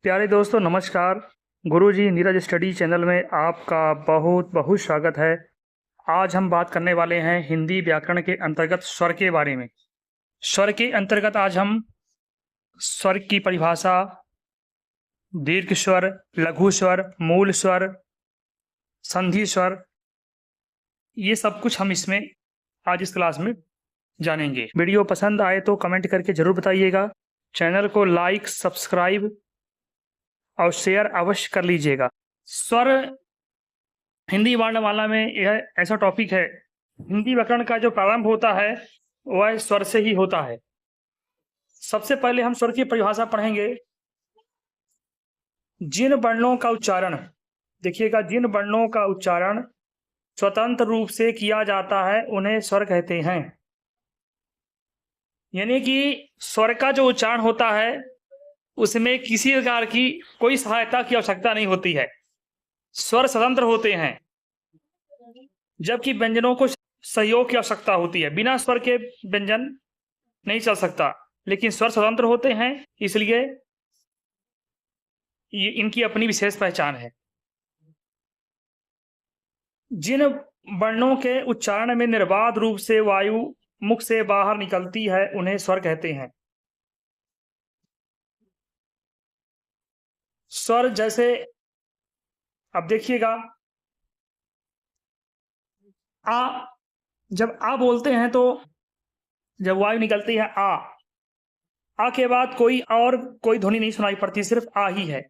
प्यारे दोस्तों नमस्कार। गुरुजी नीरज स्टडी चैनल में आपका बहुत बहुत स्वागत है। आज हम बात करने वाले हैं हिंदी व्याकरण के अंतर्गत स्वर के बारे में। स्वर के अंतर्गत आज हम स्वर की परिभाषा, दीर्घ स्वर, लघु स्वर, मूल स्वर, संधि स्वर, ये सब कुछ हम इसमें आज इस क्लास में जानेंगे। वीडियो पसंद आए तो कमेंट करके जरूर बताइएगा। चैनल को लाइक, सब्सक्राइब और शेयर अवश्य कर लीजिएगा। स्वर हिंदी वर्णमाला में यह ऐसा टॉपिक है, हिंदी व्याकरण का जो प्रारंभ होता है वह स्वर से ही होता है। सबसे पहले हम स्वर की परिभाषा पढ़ेंगे। जिन वर्णों का उच्चारण, देखिएगा, जिन वर्णों का उच्चारण स्वतंत्र रूप से किया जाता है उन्हें स्वर कहते हैं। यानी कि स्वर का जो उच्चारण होता है उसमें किसी प्रकार की कोई सहायता की आवश्यकता नहीं होती है, स्वर स्वतंत्र होते हैं। जबकि व्यंजनों को सहयोग की आवश्यकता होती है, बिना स्वर के व्यंजन नहीं चल सकता, लेकिन स्वर स्वतंत्र होते हैं, इसलिए ये इनकी अपनी विशेष पहचान है। जिन वर्णों के उच्चारण में निर्बाध रूप से वायु मुख से बाहर निकलती है उन्हें स्वर कहते हैं। स्वर जैसे, अब देखिएगा, आ, जब आ बोलते हैं तो जब वायु निकलती है आ के बाद कोई ध्वनि नहीं सुनाई पड़ती, सिर्फ आ ही है।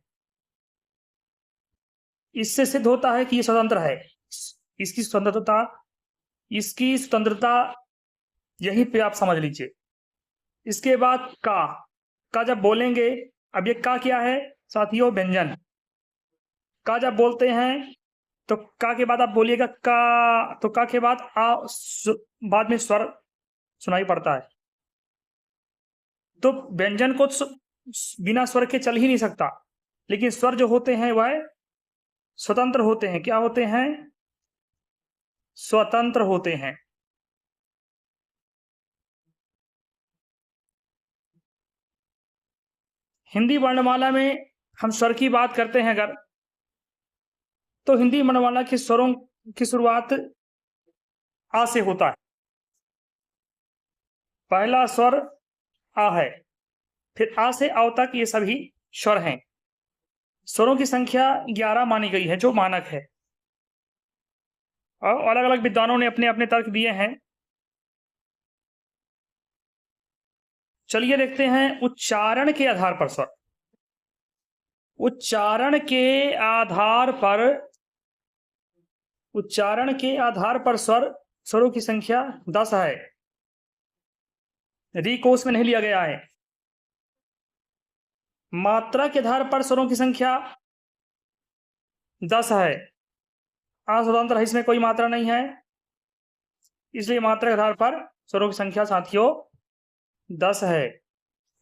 इससे सिद्ध होता है कि ये स्वतंत्र है। इसकी स्वतंत्रता यहीं पे आप समझ लीजिए। इसके बाद का जब बोलेंगे, अब ये का क्या है साथियों? व्यंजन। का जब बोलते हैं तो का के बाद आप बोलिएगा का, तो का के बाद बाद में स्वर सुनाई पड़ता है। तो व्यंजन को बिना स्वर के चल ही नहीं सकता, लेकिन स्वर जो होते हैं वह स्वतंत्र होते हैं। क्या होते हैं? स्वतंत्र होते हैं। हिंदी वर्णमाला में हम स्वर की बात करते हैं अगर, तो हिंदी वर्णमाला के स्वरों की शुरुआत आ से होता है। पहला स्वर आ है, फिर आ से अव तक ये सभी स्वर हैं। स्वरों की संख्या 11 मानी गई है, जो मानक है, और अलग अलग विद्वानों ने अपने अपने तर्क दिए हैं। चलिए देखते हैं उच्चारण के आधार पर स्वर। उच्चारण के आधार पर स्वरों की संख्या 10 है। कोश में नहीं लिया गया है। मात्रा के आधार पर स्वरों की संख्या 10 है। स्वतंत्र है, इसमें कोई मात्रा नहीं है, इसलिए मात्रा के आधार पर स्वरों की संख्या साथियों 10 है।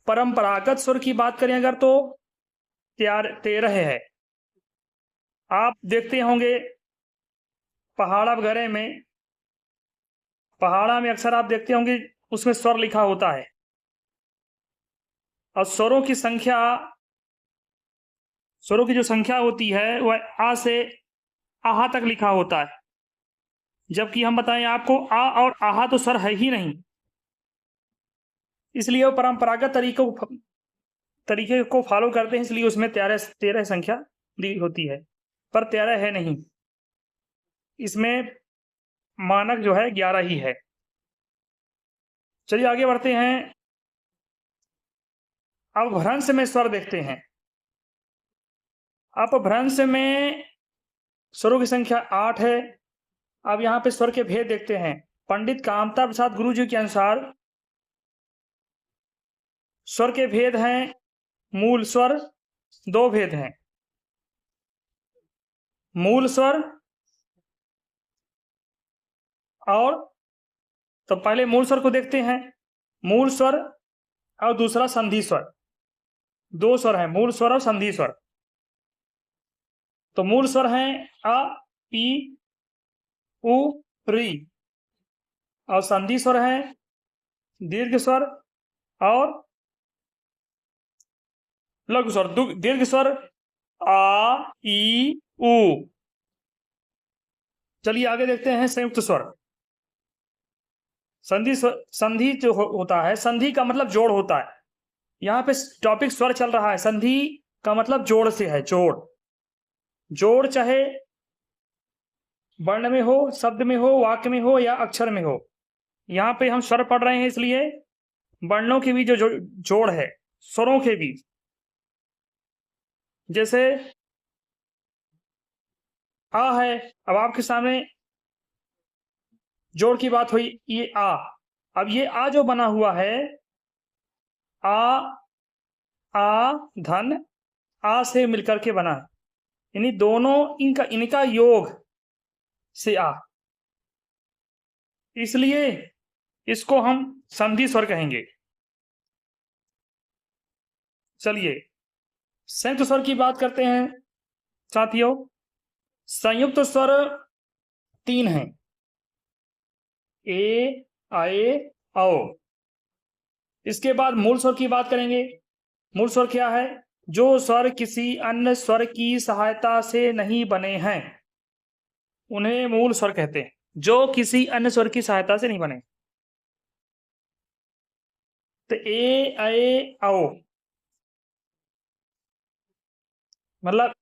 परंपरागत स्वर की बात करें अगर तो 13 है। आप देखते होंगे पहाड़ा में अक्सर आप देखते होंगे उसमें स्वर लिखा होता है, और स्वरों की जो संख्या होती है वह आ से आहा तक लिखा होता है। जबकि हम बताएं आपको आ और आहा तो स्वर है ही नहीं, इसलिए वो परंपरागत तरीके को फॉलो करते हैं, इसलिए उसमें 13 संख्या दी होती है, पर 13 है नहीं, इसमें मानक जो है 11 ही है। चलिए आगे बढ़ते हैं। अपभ्रंश में स्वर देखते हैं। अपभ्रंश में स्वरों की संख्या 8 है। अब यहां पे स्वर के भेद देखते हैं। पंडित कामता प्रसाद गुरु जी के अनुसार स्वर के भेद हैं, मूल स्वर, 2 भेद हैं, मूल स्वर और, तो पहले मूल स्वर को देखते हैं। मूल स्वर और दूसरा संधि स्वर, 2 स्वर हैं, मूल स्वर और संधि स्वर। तो मूल स्वर हैं अ, ई, उ, री, और संधि स्वर हैं दीर्घ स्वर और लघु स्वर। दीर्घ स्वर आ, ई, उ। चलिए आगे देखते हैं संयुक्त स्वर। संधि जो होता है, संधि का मतलब जोड़ होता है। यहाँ पे टॉपिक स्वर चल रहा है, संधि का मतलब जोड़ से है। जोड़ चाहे वर्ण में हो, शब्द में हो, वाक्य में हो या अक्षर में हो। यहाँ पे हम स्वर पढ़ रहे हैं, इसलिए वर्णों के बीच जो जोड़ है, स्वरों के बीच, जैसे आ है, अब आपके सामने जोड़ की बात हुई, ये आ। अब ये आ जो बना हुआ है, आ धन आ से मिलकर के बना, यानी दोनों इनका योग से आ, इसलिए इसको हम संधि स्वर कहेंगे। चलिए संयुक्त स्वर की बात करते हैं साथियों। संयुक्त स्वर 3 हैं, ए, आए, आओ। इसके बाद मूल स्वर की बात करेंगे। मूल स्वर क्या है? जो स्वर किसी अन्य स्वर की सहायता से नहीं बने हैं, उन्हें मूल स्वर कहते हैं। जो किसी अन्य स्वर की सहायता से नहीं बने, तो ए, आए, आओ, मतलब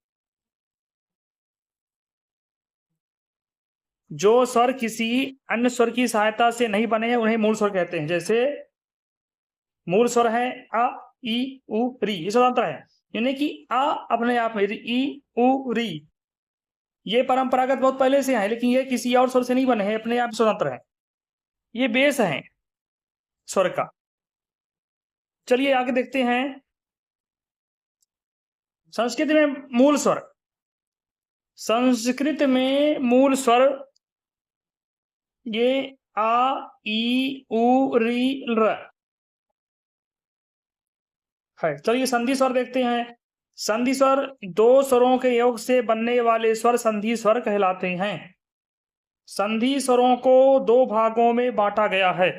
जो स्वर किसी अन्य स्वर की सहायता से नहीं बने हैं, उन्हें मूल स्वर कहते हैं। जैसे मूल स्वर है आ, ई, उ, री, ये स्वतंत्र है, यानी कि आ अपने आप में, ई, उ, री, ये परंपरागत बहुत पहले से है, लेकिन ये किसी और स्वर से नहीं बने हैं, अपने आप स्वतंत्र है। ये बेस है स्वर का। चलिए आगे देखते हैं संस्कृत में मूल स्वर। संस्कृत में मूल स्वर ये आ, ई, उ, री, र है। चलिए संधि स्वर देखते हैं। संधि स्वर 2 स्वरों के योग से बनने वाले स्वर संधि स्वर कहलाते हैं। संधि स्वरों को 2 भागों में बांटा गया है।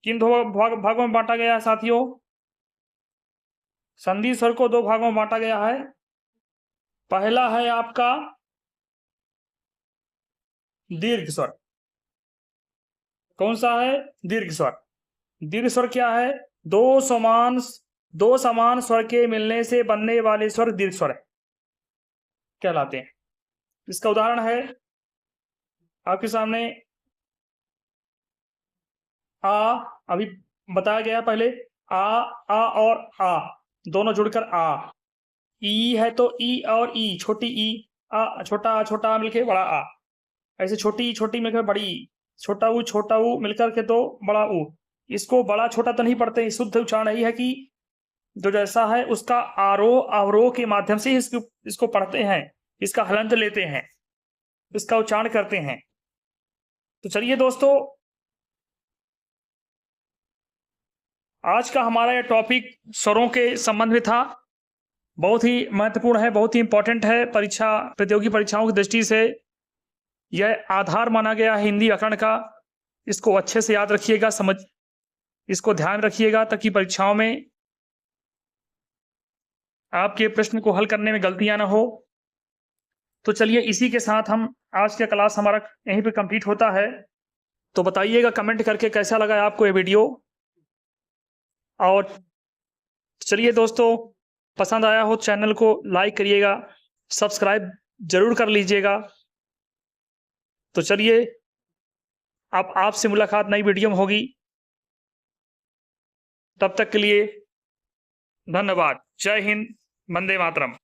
किन 2 भागों में बांटा गया है साथियों? संधि स्वर को 2 भागों में बांटा गया है। पहला है आपका दीर्घ स्वर। कौन सा है? दीर्घ स्वर। दीर्घ स्वर क्या है? 2 समान स्वर के मिलने से बनने वाले स्वर दीर्घ स्वर कहलाते हैं। इसका उदाहरण है आपके सामने आ, अभी बताया गया पहले, आ और आ दोनों जुड़कर आ। ई है तो ई और ई, छोटी ई, आ छोटा आ मिलकर बड़ा आ। ऐसे छोटी मिलकर बड़ी, छोटा ऊ मिलकर के तो बड़ा ऊ। इसको बड़ा छोटा तो नहीं पढ़ते, शुद्ध उच्चारण यही है कि जो जैसा है उसका आरोह अवरोह के माध्यम से इसको पढ़ते हैं, इसका हलंत लेते हैं, इसका उच्चारण करते हैं। तो चलिए दोस्तों, आज का हमारा यह टॉपिक स्वरों के संबंध में था। बहुत ही महत्वपूर्ण है, बहुत ही इंपॉर्टेंट है। प्रतियोगी परीक्षाओं की दृष्टि से यह आधार माना गया है हिंदी व्याकरण का। इसको अच्छे से याद रखिएगा, इसको ध्यान रखिएगा, ताकि परीक्षाओं में आपके प्रश्न को हल करने में गलतियां ना हो। तो चलिए इसी के साथ हम आज का क्लास हमारा यहीं पे कंप्लीट होता है। तो बताइएगा कमेंट करके कैसा लगा आपको ये वीडियो। और चलिए दोस्तों, पसंद आया हो चैनल को लाइक करिएगा, सब्सक्राइब जरूर कर लीजिएगा। तो चलिए अब आपसे मुलाकात नई वीडियो में होगी। तब तक के लिए धन्यवाद। जय हिंद, वंदे मातरम।